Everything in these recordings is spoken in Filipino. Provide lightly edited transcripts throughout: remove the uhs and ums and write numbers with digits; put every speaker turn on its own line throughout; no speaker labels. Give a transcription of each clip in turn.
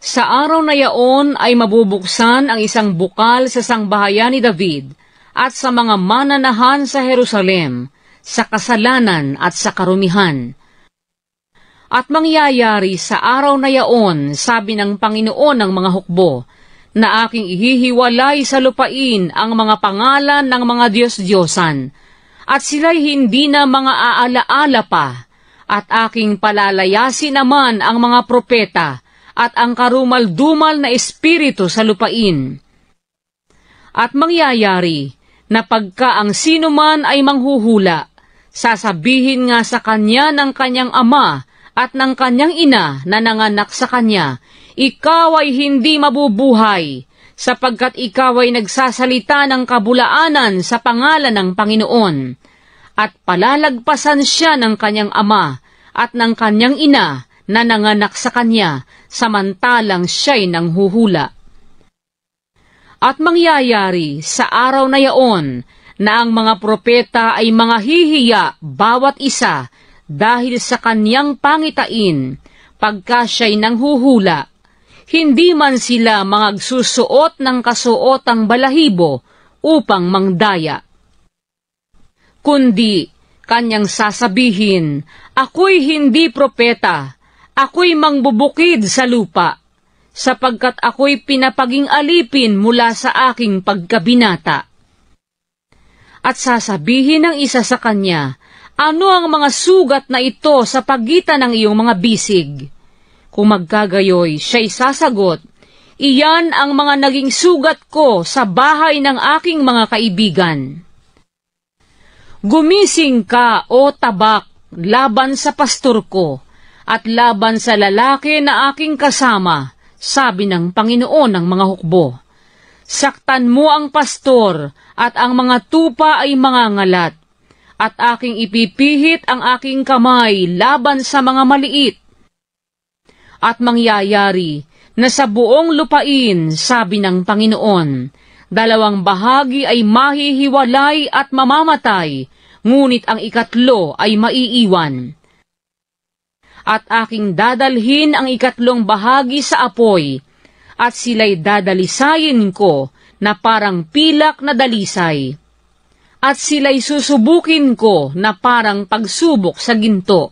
Sa araw na yaon ay mabubuksan ang isang bukal sa sangbahayan ni David at sa mga mananahan sa Jerusalem, sa kasalanan at sa karumihan. At mangyayari sa araw na yaon, sabi ng Panginoon ng mga hukbo, na aking ihihiwalay sa lupain ang mga pangalan ng mga Diyos-Diyosan, at sila'y hindi na mga aalaala pa, at aking palalayasin naman ang mga propeta, at ang karumal-dumal na espiritu sa lupain. At mangyayari, na pagka ang sino man ay manghuhula, sasabihin nga sa kanya ng kanyang ama, at ng kanyang ina na nanganak sa kanya, ikaw ay hindi mabubuhay, sapagkat ikaw ay nagsasalita ng kabulaanan sa pangalan ng Panginoon. At palalagpasan siya ng kanyang ama at ng kanyang ina na nanganak sa kanya, samantalang siya'y nanghuhula. At mangyayari sa araw na yaon, na ang mga propeta ay mga hihiya bawat isa, dahil sa kanyang pangitain, pagka siya'y nanghuhula, hindi man sila magsusuot ng kasuotang balahibo upang mangdaya. Kundi, kanyang sasabihin, ako'y hindi propeta, ako'y mangbubukid sa lupa, sapagkat ako'y pinapaging alipin mula sa aking pagkabinata. At sasabihin ng isa sa kanya, ano ang mga sugat na ito sa pagitan ng iyong mga bisig? Kung magkagayoy, siya'y sasagot, iyan ang mga naging sugat ko sa bahay ng aking mga kaibigan. Gumising ka, o tabak, laban sa pastor ko, at laban sa lalaki na aking kasama, sabi ng Panginoon ng mga hukbo. Saktan mo ang pastor, at ang mga tupa ay mangangalat, at aking ipipihit ang aking kamay laban sa mga maliit. At mangyayari na sa buong lupain, sabi ng Panginoon, dalawang bahagi ay mahihiwalay at mamamatay, ngunit ang ikatlo ay maiiwan. At aking dadalhin ang ikatlong bahagi sa apoy, at sila'y dadalisayin ko na parang pilak na dalisay. At sila'y susubukin ko na parang pagsubok sa ginto.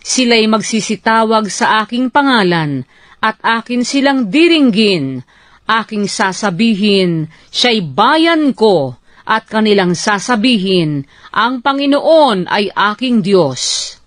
Sila'y magsisitawag sa aking pangalan, at akin silang diringgin. Aking sasabihin, siya'y bayan ko, at kanilang sasabihin, ang Panginoon ay aking Diyos.